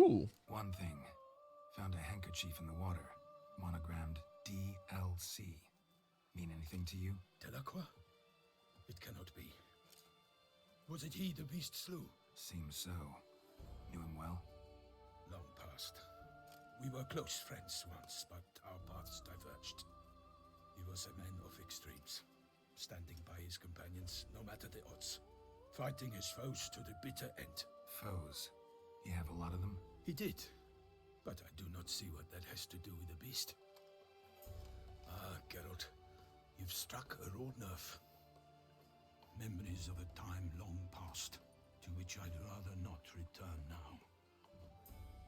Ooh. One thing. Found a handkerchief in the water. Monogrammed DLC. Mean anything to you? Delacroix? It cannot be. Was it he the beast slew? Seems so. Knew him well? Long past. We were close friends once, but our paths diverged. He was a man of extremes, standing by his companions no matter the odds, fighting his foes to the bitter end. Foes? You have a lot of them? He did, but I do not see what that has to do with the beast. Ah, Geralt, you've struck a raw nerve. Memories of a time long past, to which I'd rather not return now.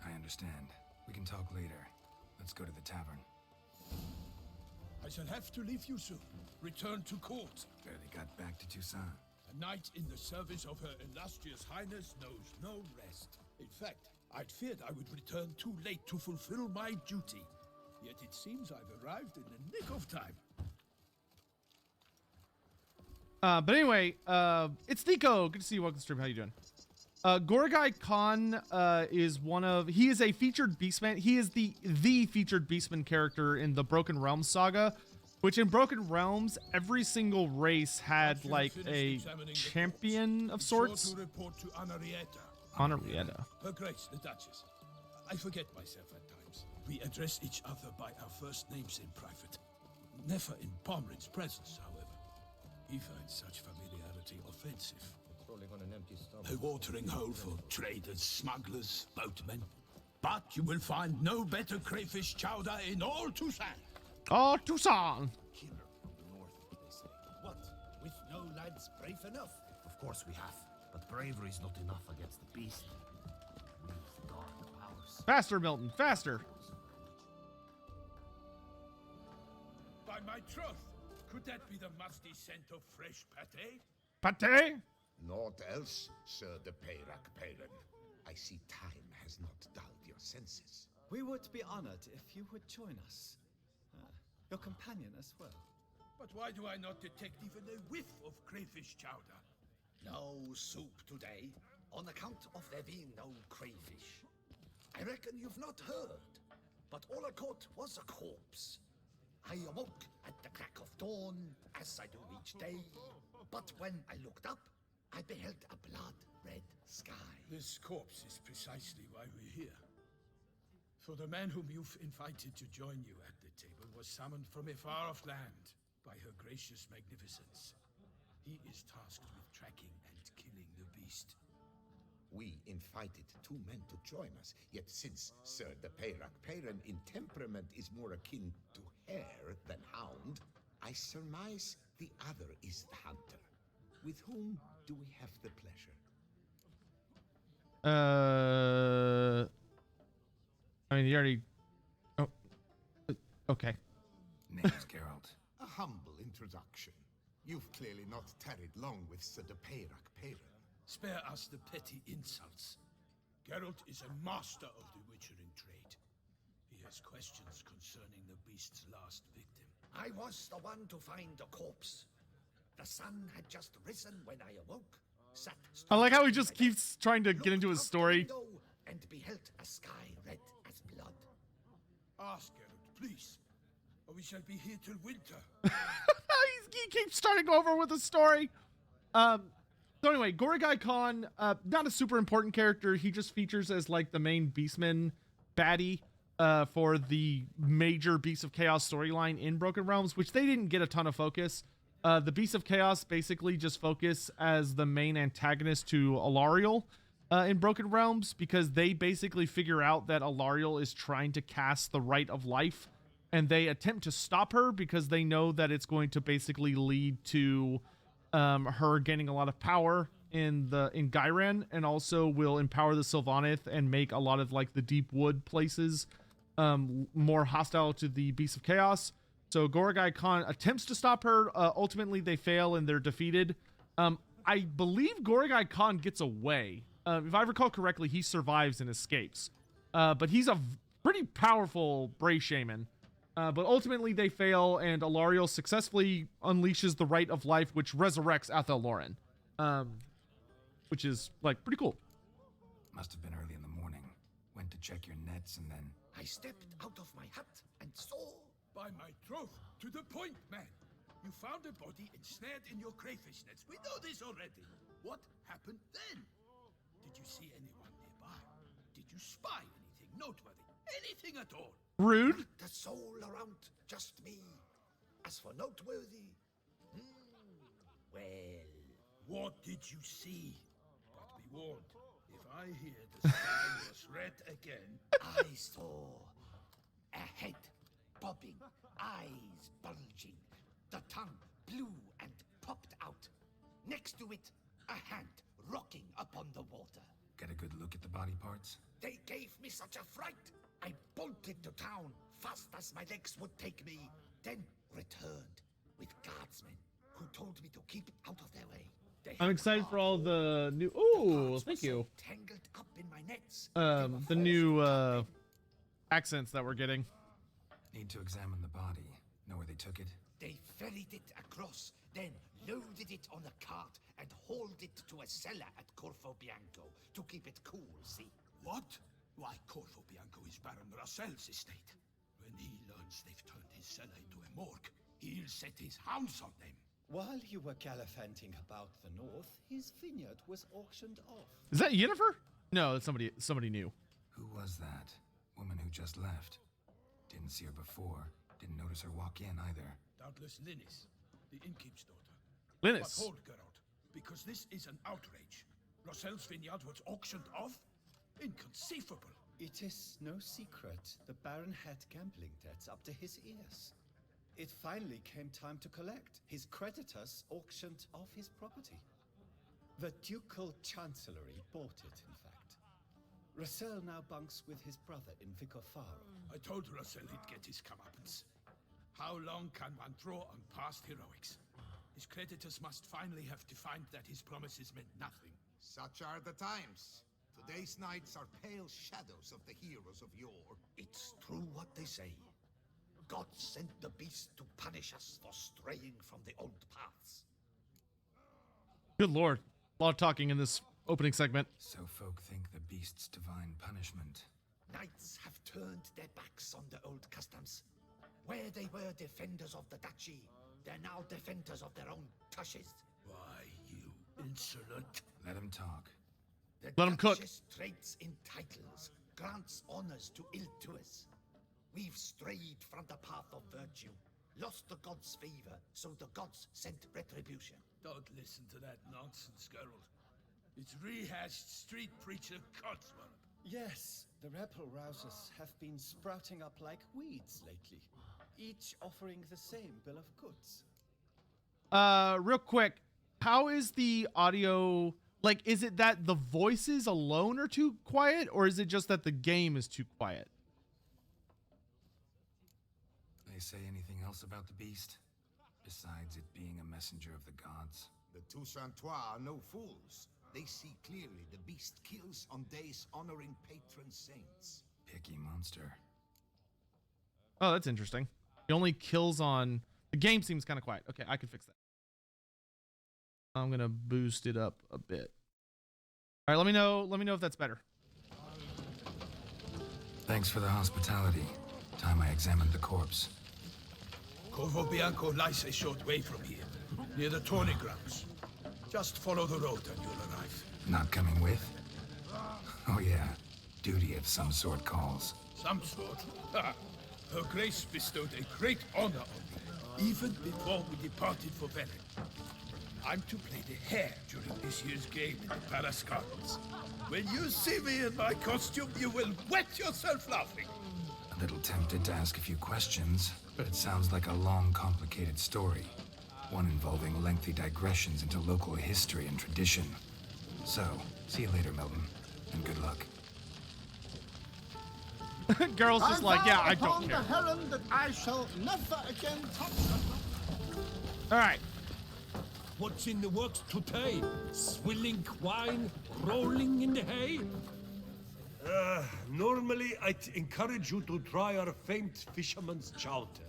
I understand. We can talk later. Let's go to the tavern. I shall have to leave you soon. Return to court. Barely got back to Toussaint. A knight in the service of Her Illustrious Highness knows no rest. In fact, I'd feared I would return too late to fulfill my duty. Yet it seems I've arrived in the nick of time. But anyway, it's Nico. Good to see you. Welcome to the stream. How you doing? Goragai Khan he is a featured beastman. He is the featured beastman character in the Broken Realms saga, which in Broken Realms, every single race had like a champion of sorts. To report to Anarietta. Her Grace, the Duchess. I forget myself at times. We address each other by our first names in private. Never in Pomrin's presence, however. He finds such familiarity offensive. Rolling on an empty stomach. A watering hole for traders, smugglers, boatmen. But you will find no better crayfish chowder in all Toussaint. Oh, Toussaint! Killer from the north, they say. What? With no lads brave enough? Of course we have, but bravery is not enough against the beast. We use dark powers. Faster, Milton, faster! By my troth, could that be the musty scent of fresh pâté? Pate? Naught else, Sir de Peyrac-Peyran. I see time has not dulled your senses. We would be honored if you would join us. Your companion as well. But why do I not detect even a whiff of crayfish chowder? No soup today, on account of there being no crayfish. I reckon you've not heard, but all I caught was a corpse. I awoke at the crack of dawn, as I do each day, but when I looked up, I beheld a blood-red sky. This corpse is precisely why we're here. For the man whom you've invited to join you at the table was summoned from a far-off land by her gracious magnificence. He is tasked with tracking and killing the beast. We invited two men to join us, yet since Sir de Peyrac-Peyran in temperament is more akin to hare than hound, I surmise the other is the hunter. With whom do we have the pleasure? I mean, you already... Oh, okay. Name's Geralt. A humble introduction. You've clearly not tarried long with Sir de Peyrac-Peyran. Spare us the petty insults. Geralt is a master of the witchering trade. He has questions concerning the beast's last victim. I was the one to find the corpse. The sun had just risen when I awoke. I like how he just keeps trying to get into his story. And beheld a sky red as blood. Ask Geralt, please, or we shall be here till winter. He keeps starting over with the story. So anyway, Goragai Khan, not a super important character. He just features as like the main Beastman baddie for the major Beasts of Chaos storyline in Broken Realms, which they didn't get a ton of focus. The Beasts of Chaos basically just focus as the main antagonist to Alariel in Broken Realms, because they basically figure out that Alariel is trying to cast the Rite of Life, and they attempt to stop her because they know that it's going to basically lead to her gaining a lot of power in Gyran, and also will empower the Sylvaneth and make a lot of like the deep wood places more hostile to the Beasts of Chaos. So Goragai Khan attempts to stop her. Ultimately, they fail and they're defeated. I believe Goragai Khan gets away. If I recall correctly, he survives and escapes. But he's a pretty powerful Bray Shaman. But ultimately, they fail, and Alariel successfully unleashes the Rite of Life, which resurrects Athel Loren. Which is, like, pretty cool. Must have been early in the morning. Went to check your nets and then... I stepped out of my hut and saw... By my troth, to the point, man. You found a body ensnared in your crayfish nets. We know this already. What happened then? Did you see anyone nearby? Did you spy anything noteworthy? Anything at all? Rude. Not a soul around, just me. As for noteworthy... well... What did you see? But be warned, if I hear the sky was red again... I saw a head bobbing, eyes bulging, the tongue blue and popped out. Next to it, a hand rocking upon the water. Get a good look at the body parts? They gave me such a fright. I bolted to town fast as my legs would take me, then returned with guardsmen who told me to keep out of their way. They I'm had excited for all armed. the new. The Oh, parts thank were you. so tangled up in my nets. They were The forced new to cut them. accents that we're getting. Need to examine the body. Know where they took it? They ferried it across, then loaded it on a cart and hauled it to a cellar at Corvo Bianco to keep it cool, see? What? Why, Corvo Bianco is Baron Russell's estate. When he learns they've turned his cellar into a morgue, he'll set his hounds on them. While you were gallivanting about the north, his vineyard was auctioned off. Is that Yennefer? No, it's somebody new. Who was that? Woman who just left. Didn't see her before. Didn't notice her walk in either. Doubtless Linnis, the innkeep's daughter. Linus. But hold, Geralt, because this is an outrage. Russell's vineyard was auctioned off? Inconceivable. It is no secret the Baron had gambling debts up to his ears. It finally came time to collect. His creditors auctioned off his property. The Ducal Chancellery bought it, in fact. Russell now bunks with his brother in Vicofaro. I told Russell he'd get his comeuppance. How long can one draw on past heroics? His creditors must finally have defined that his promises meant nothing. Such are the times. Today's knights are pale shadows of the heroes of yore. It's true what they say. God sent the beast to punish us for straying from the old paths. Good lord. A lot of talking in this opening segment. So folk think the beast's divine punishment. Knights have turned their backs on the old customs. Where they were defenders of the duchy, they're now defenders of their own tushes. Why, you insolent... Let him talk. The Let 'em cook. Duchess trades in titles, grants honors to ill-doers. We've strayed from the path of virtue, lost the gods' favor, so the gods sent retribution. Don't listen to that nonsense, Geralt. It's rehashed street preacher codswallop. Yes, the rebel rousers have been sprouting up like weeds lately, each offering the same bill of goods. Real quick, how is the audio? Like, is it that the voices alone are too quiet, or is it just that the game is too quiet? They say anything else about the beast? Besides it being a messenger of the gods? The Toussaintois are no fools. They see clearly the beast kills on days honoring patron saints. Picky monster. Oh, that's interesting. He only kills on... The game seems kind of quiet. Okay, I can fix that. I'm gonna boost it up a bit. All right, let me know if that's better. Thanks for the hospitality. Time I examined the corpse. Corvo Bianco lies a short way from here, near the tourney grounds. Just follow the road and you'll arrive. Not coming with? Oh yeah, duty of some sort calls. Some sort. Ha! Her Grace bestowed a great honor on me, even before we departed for Velen. I'm to play the hare during this year's game in the Palace Gardens. When you see me in my costume, you will wet yourself laughing. A little tempted to ask a few questions, but it sounds like a long, complicated story. One involving lengthy digressions into local history and tradition. So, see you later, Milton, and good luck. Girl's just like, yeah, I don't upon care. the Helen that I shall never again touch them. All right. What's in the works today? Swilling wine, rolling in the hay? Normally I'd encourage you to try our famed fisherman's chowder.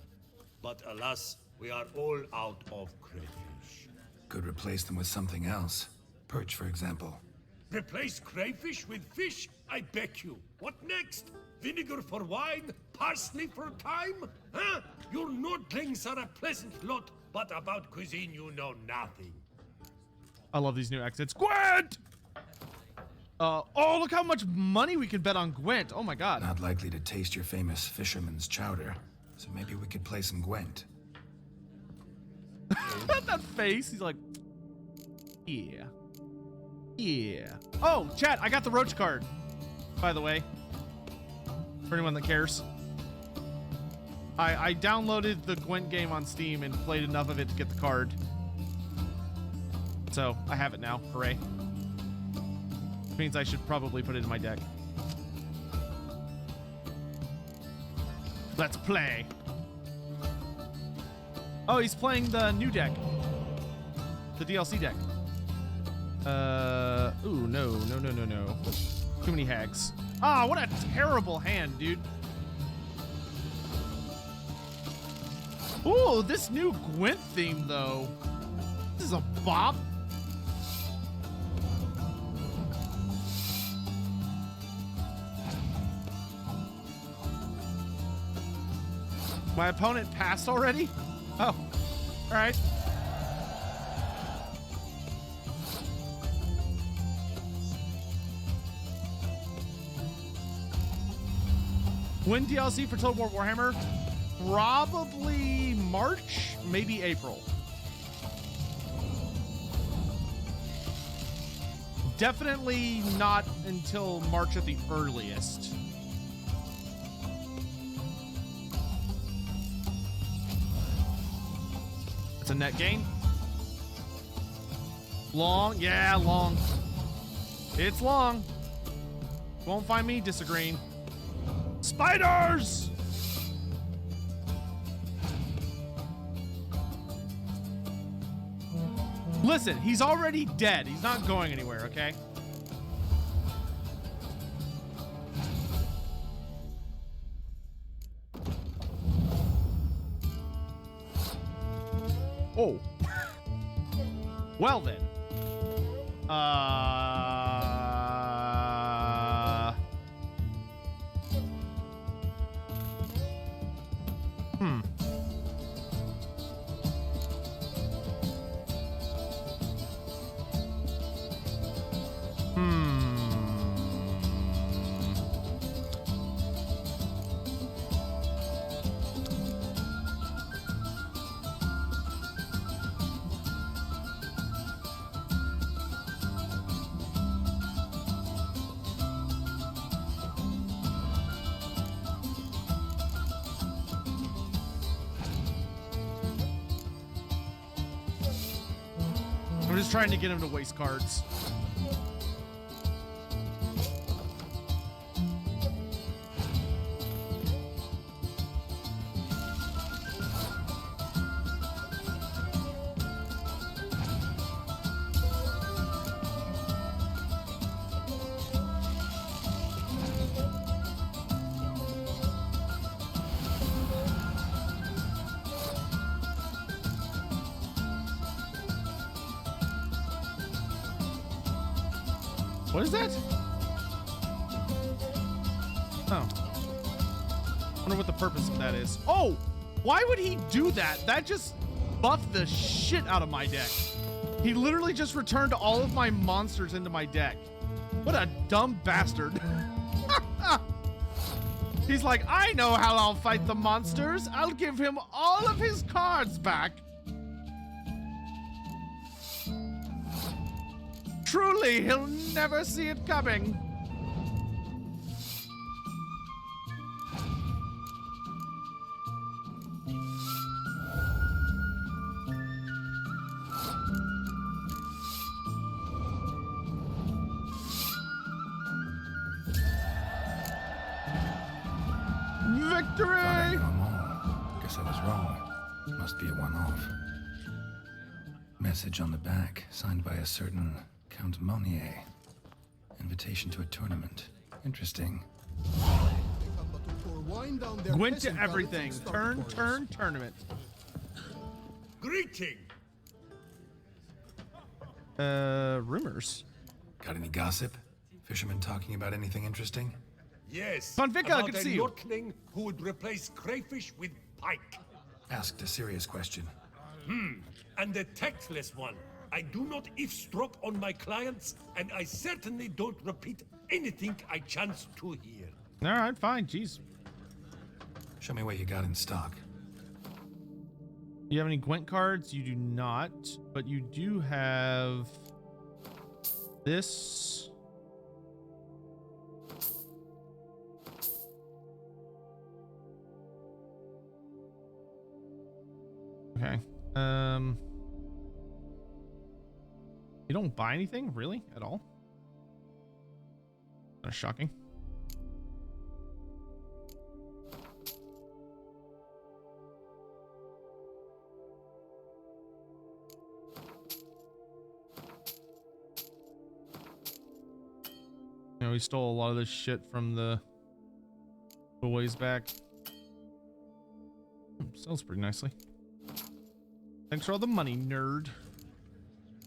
But alas, we are all out of crayfish. Could replace them with something else. Perch, for example. Replace crayfish with fish, I beg you. What next? Vinegar for wine? Parsley for thyme? Huh? Your nordlings are a pleasant lot, but about cuisine you know nothing. I love these new exits. Gwent! Oh, look how much money we can bet on Gwent. Oh my god. Not likely to taste your famous fisherman's chowder, so maybe we could play some Gwent. That face. He's like, yeah. Yeah. Oh, chat, I got the Roach card, by the way. For anyone that cares. I downloaded the Gwent game on Steam and played enough of it to get the card. So, I have it now. Hooray. Which means I should probably put it in my deck. Let's play. Oh, he's playing the new deck. The DLC deck. Ooh, no. Too many hags. Ah, what a terrible hand, dude. Ooh, this new Gwent theme, though. This is a bop. My opponent passed already? Oh, all right. When DLC for Total War Warhammer? Probably March, maybe April. Definitely not until March at the earliest. It's a net gain. Long, yeah, long. It's long. Won't find me disagreeing. Spiders! Listen, he's already dead. He's not going anywhere, okay? Oh. Well then. I'm just trying to get him to waste cards. What is that? Oh. Wonder what the purpose of that is. Oh! Why would he do that? That just buffed the shit out of my deck. He literally just returned all of my monsters into my deck. What a dumb bastard. He's like, I know how I'll fight the monsters. I'll give him all of his cards back. Truly, he'll never see it coming. Victory! Guess I was wrong. Must be a one-off. Message on the back, signed by a certain Count Monnier. Invitation to a tournament. Interesting. Gwent to everything. Turn, tournament. Greeting! Rumors. Got any gossip? Fishermen talking about anything interesting? Yes. Convica, about good to a see you. Nordling who would replace crayfish with pike. Asked a serious question. And a tactless one. I do not eavesdrop on my clients, and I certainly don't repeat anything I chance to hear. All right, fine. Jeez. Show me what you got in stock. You have any Gwent cards? You do not, but you do have this. Okay. You don't buy anything, really, at all? That's shocking. You know, we stole a lot of this shit from the ways back. Sells pretty nicely. Thanks for all the money, nerd.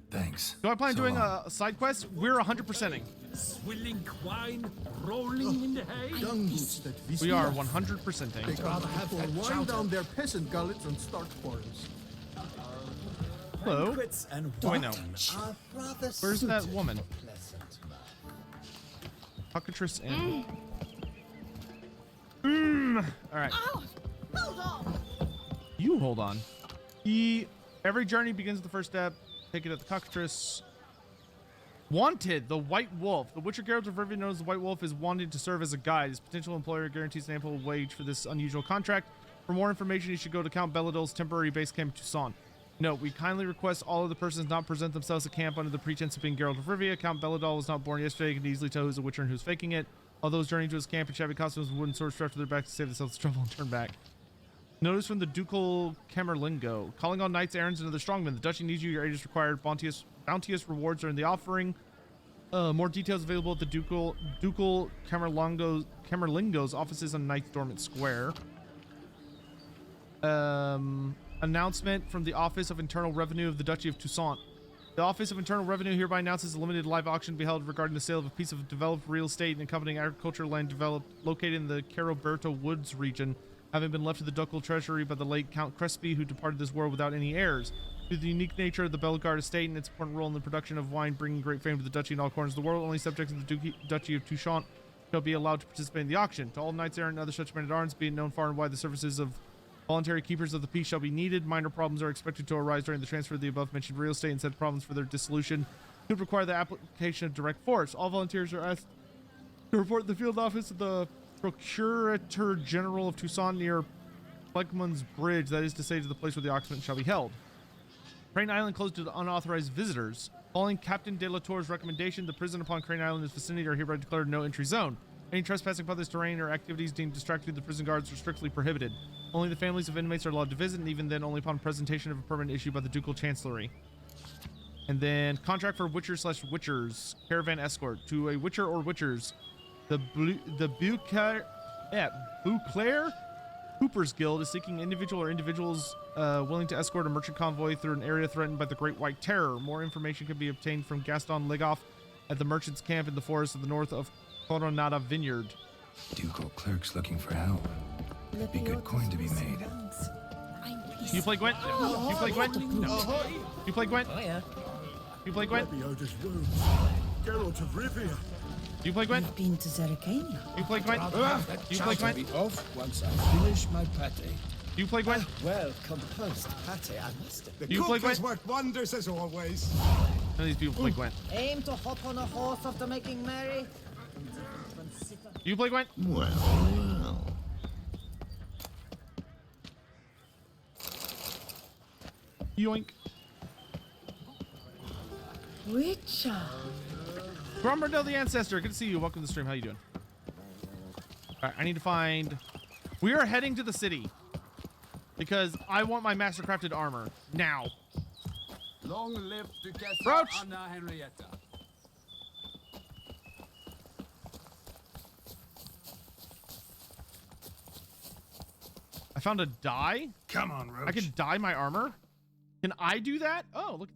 Thanks. Do I plan on So doing long. a side quest? We're 100%ing. Swilling wine, rolling in the hay. Dung boots that We are 100%ing. They rather have people wind down their peasant gullets and start quarrels. Hello. Banquets and Do I know? are rather Where's that suited woman? for pleasant Cockatrice and... All right. Hold on. You hold on. Every journey begins with the first step. Take it at the Cockatrice. Wanted, the White Wolf. The Witcher Geralt of Rivia knows the White Wolf is wanted to serve as a guide. His potential employer guarantees an ample wage for this unusual contract. For more information, you should go to Count Belladol's temporary base camp in Tucson. Note, we kindly request all of the persons not present themselves at camp under the pretense of being Geralt of Rivia. Count Belladol was not born yesterday. He can easily tell who's a Witcher and who's faking it. All those journeying to his camp in shabby costumes and wooden swords strapped to their backs to save themselves trouble and turn back. Notice from the Ducal Camerlingo. Calling on knights, errands, and other strongmen. The duchy needs you. Your aid is required. Bounteous rewards are in the offering. More details available at the Ducal Camerlingo's offices on 9th Dormant Square. Announcement from the Office of Internal Revenue of the Duchy of Toussaint. The Office of Internal Revenue hereby announces a limited live auction to be held regarding the sale of a piece of developed real estate and accompanying agricultural land located in the Caroberto Woods region, having been left to the ducal treasury by the late Count Crespi, who departed this world without any heirs. Due to the unique nature of the Bellegarde estate and its important role in the production of wine, bringing great fame to the duchy in all corners of the world, only subjects of the Duchy of Toussaint shall be allowed to participate in the auction. To all knights errant and other such men at arms, be it known far and wide, the services of voluntary keepers of the peace shall be needed. Minor problems are expected to arise during the transfer of the above-mentioned real estate, and said problems for their dissolution could require the application of direct force. All volunteers are asked to report the field office of the Procurator General of Toussaint near Flegmann's Bridge, that is to say, to the place where the auction shall be held. Crane Island closed to unauthorized visitors. Following Captain de la Tour's recommendation, the prison upon Crane Island and its vicinity are hereby declared no entry zone. Any trespassing upon this terrain or activities deemed distracting to the prison guards are strictly prohibited. Only the families of inmates are allowed to visit, and even then only upon presentation of a permit issued by the Ducal Chancellery. And then contract for Witcher/Witchers caravan escort to a Witcher or Witchers. The Beauclair Cooper's Guild is seeking individual or individuals willing to escort a merchant convoy through an area threatened by the Great White Terror. More information can be obtained from Gaston Legoff at the merchant's camp in the forest of the north of Coronada Vineyard. Ducal clerks looking for help. Be good coin to be made. You play Gwent? You play Gwent? No. You play Gwent? Oh, yeah. You play Gwent? Otis Rose. Geralt of Rivia. You play Gwent? I've been to Zerrikania. You play Gwent? You play Gwent? Off once I finish my pate. You play Gwent? Well composed pate, I must admit. The You play cook has Gwent? worked wonders as always. None of these people play Gwent. Aim to hop on a horse after making merry. You play Gwent? Well. Yoink. Witcher. Grombardell the Ancestor, good to see you. Welcome to the stream. How you doing? Alright, I need to find... We are heading to the city. Because I want my mastercrafted armor. Now. Long live Duchess Roach! Anna Henrietta. I found a dye. Come on, Roach. I can dye my armor. Can I do that? Oh, look.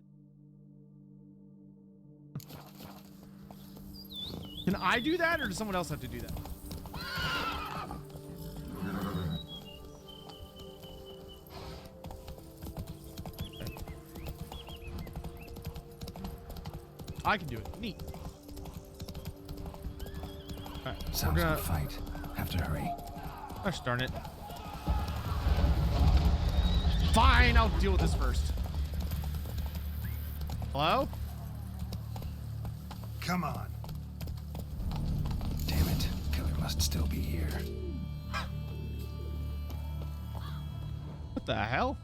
Can I do that, or does someone else have to do that? I can do it. Neat. Alright, Sounds like a fight. Have to hurry. Gosh darn it. Fine, I'll deal with this first. Hello? Come on. Damn it. Killer must still be here. What the hell?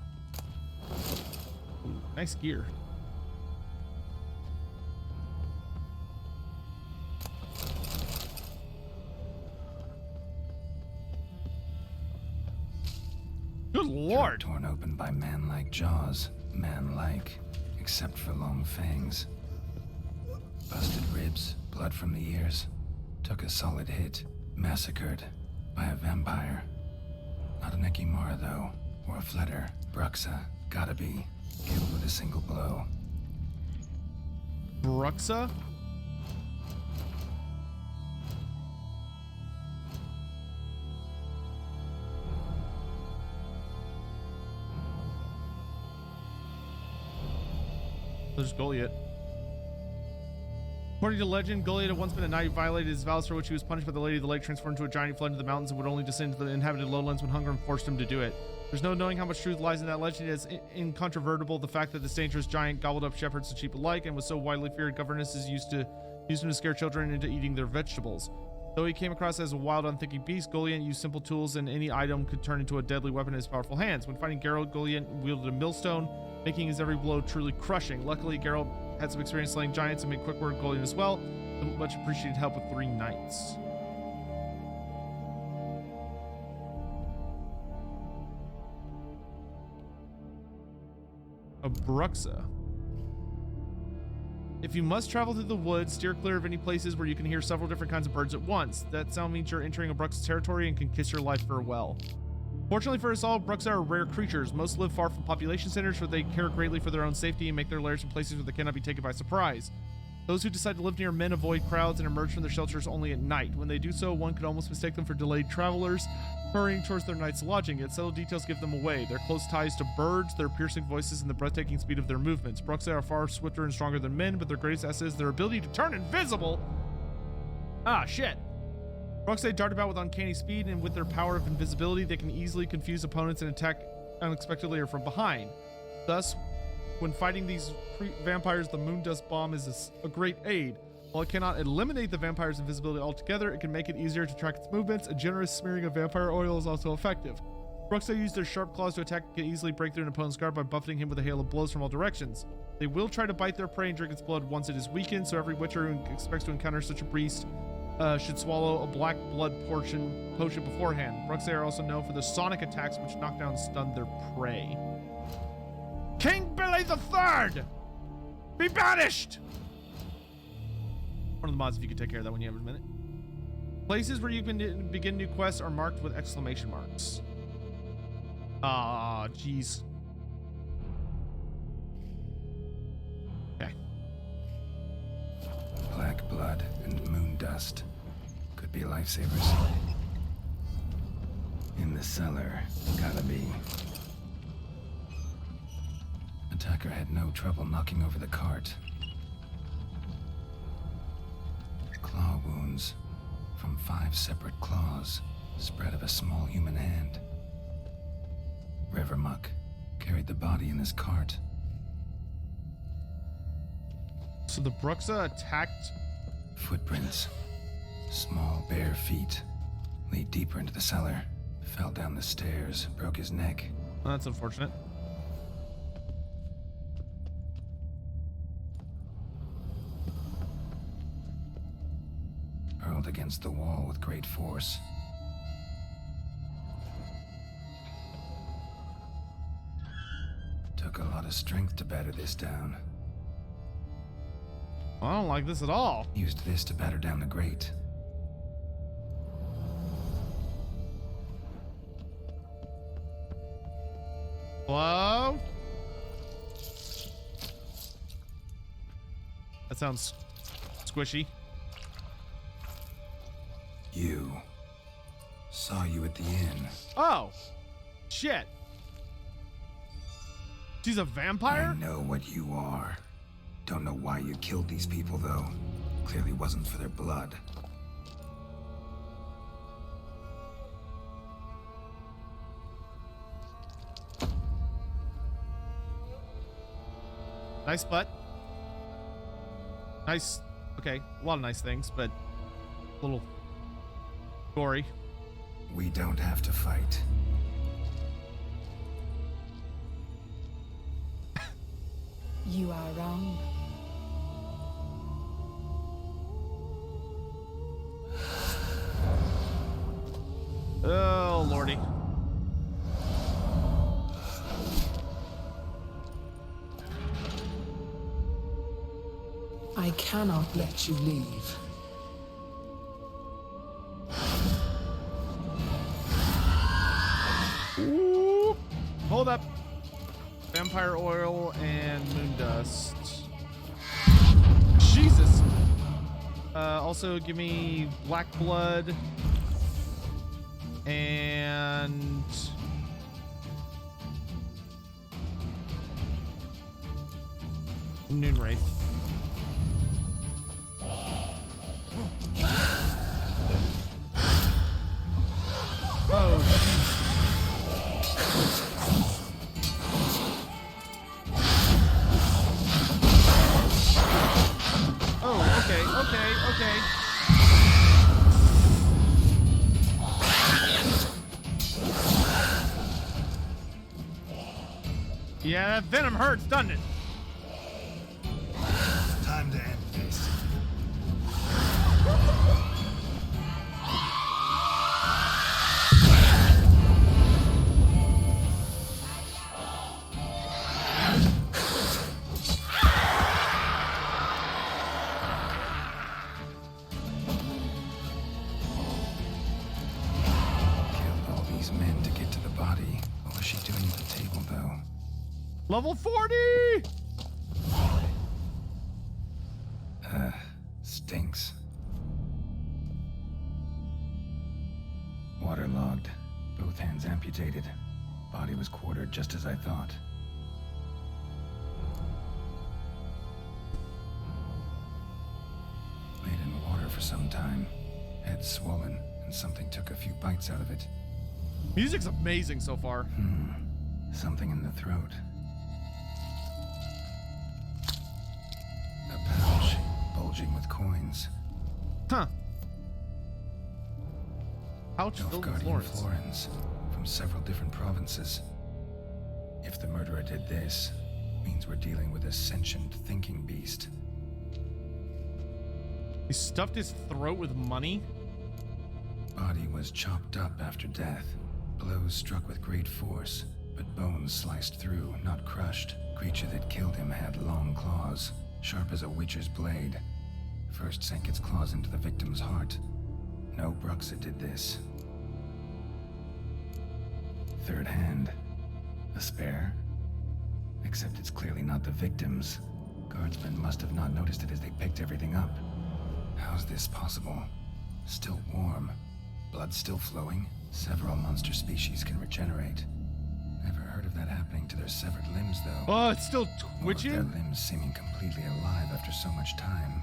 Ooh, nice gear. Good lord. Torn open by man-like jaws. Man-like, except for long fangs. Busted ribs, blood from the ears. Took a solid hit. Massacred by a vampire. Not an Ekimara, though. Or a Fletter. Bruxa. Gotta be. Killed with a single blow. Bruxa? There's Goliath. According to legend, Goliath had once been a knight who violated his vows, for which he was punished by the Lady of the Lake, transformed into a giant, fled into the mountains, and would only descend to the inhabited lowlands when hunger forced him to do it. There's no knowing how much truth lies in that legend. It is incontrovertible the fact that this dangerous giant gobbled up shepherds and sheep alike, and was so widely feared governesses used him to scare children into eating their vegetables. Though he came across as a wild, unthinking beast, Goliath used simple tools, and any item could turn into a deadly weapon in his powerful hands. When fighting Geralt, Goliath wielded a millstone, making his every blow truly crushing. Luckily, Geralt had some experience slaying giants and made quick work of Goliath as well. The much appreciated help with 3 knights. A Bruxa. If you must travel through the woods, steer clear of any places where you can hear several different kinds of birds at once. That sound means you're entering a Bruxa territory and can kiss your life farewell. Fortunately for us all, Bruxa are rare creatures. Most live far from population centers, where they care greatly for their own safety and make their lairs in places where they cannot be taken by surprise. Those who decide to live near men avoid crowds and emerge from their shelters only at night. When they do so, one could almost mistake them for delayed travelers hurrying towards their night's lodging, yet subtle details give them away. Their close ties to birds, their piercing voices, and the breathtaking speed of their movements. Bruxa are far swifter and stronger than men, but their greatest asset is their ability to turn invisible. Ah, shit. Bruxa dart about with uncanny speed, and with their power of invisibility, they can easily confuse opponents and attack unexpectedly or from behind. Thus, when fighting these vampires, the Moondust Bomb is a great aid. While it cannot eliminate the vampire's invisibility altogether, it can make it easier to track its movements. A generous smearing of vampire oil is also effective. Bruxa use their sharp claws to attack and can easily break through an opponent's guard by buffeting him with a hail of blows from all directions. They will try to bite their prey and drink its blood once it is weakened, so every witcher who expects to encounter such a beast should swallow a black blood potion beforehand. Bruxa are also known for the sonic attacks, which knock down and stun their prey. King Billy III! Be banished! One of the mods, if you could take care of that when you have a minute. Places where you can begin new quests are marked with exclamation marks. Ah, jeez. Okay. Black blood and moon dust. Could be lifesavers. In the cellar. Gotta be. Attacker had no trouble knocking over the cart. Claw wounds from 5 separate claws, spread of a small human hand. River Muck carried the body in his cart. So the Bruxa attacked. Footprints. Small bare feet. Lead deeper into the cellar. Fell down the stairs, broke his neck. Well, that's unfortunate. Hurled against the wall with great force. Took a lot of strength to batter this down. I don't like this at all. Used this to batter down the grate. Hello? That sounds squishy. You. Saw you at the inn. Oh, shit. She's a vampire? I know what you are. Don't know why you killed these people, though. Clearly wasn't for their blood. Nice butt. Nice. Okay, a lot of nice things, but a little gory. We don't have to fight. You are wrong. Oh, lordy. I cannot let you leave. Ooh. Hold up. Vampire oil and moon dust. Jesus. Also give me black blood and noon wraith. Oh. Oh, okay. Yeah, that venom hurts, doesn't it? Time to end this. Level 40! Stinks. Waterlogged. Both hands amputated. Body was quartered just as I thought. Laid in water for some time. Head swollen, and something took a few bites out of it. Music's amazing so far. Something in the throat. A pouch bulging with coins. Huh. Pouch filled with Nilfgaardian florins. florins from several different provinces. If the murderer did this, means we're dealing with a sentient thinking beast. He stuffed his throat with money? Body was chopped up after death. Blows struck with great force, but bones sliced through, not crushed. Creature that killed him had long claws, sharp as a witcher's blade. First sank its claws into the victim's heart. No Bruxa did this. Third hand. A spare? Except it's clearly not the victim's. Guardsmen must have not noticed it as they picked everything up. How's this possible? Still warm. Blood still flowing? Several monster species can regenerate. Never heard of that happening to their severed limbs, though. Oh, it's still Or of their twitching? limbs seeming completely alive after so much time.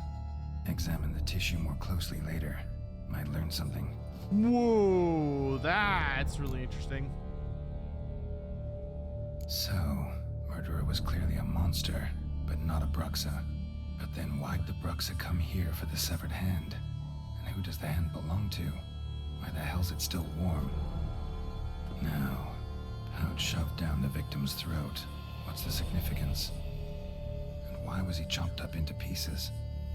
Examine the tissue more closely later. Might learn something. Whoa, that's really interesting. So, murderer was clearly a monster, but not a Bruxa. But then why'd the Bruxa come here for the severed hand? And who does the hand belong to? Why the hell's it still warm? Now, pouch shoved down the victim's throat. What's the significance? And why was he chopped up into pieces?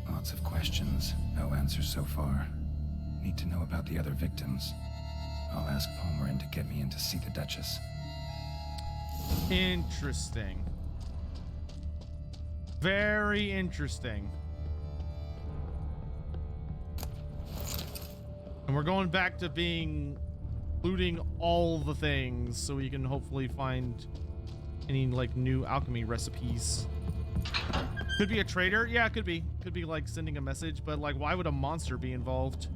Lots of questions, no answers so far. Need to know about the other victims. I'll ask Palmerin to get me in to see the Duchess. Interesting. Very interesting. And we're going back to being looting all the things so we can hopefully find any like new alchemy recipes. Could be a trader. Yeah, it could be. Could be like sending a message, but like why would a monster be involved?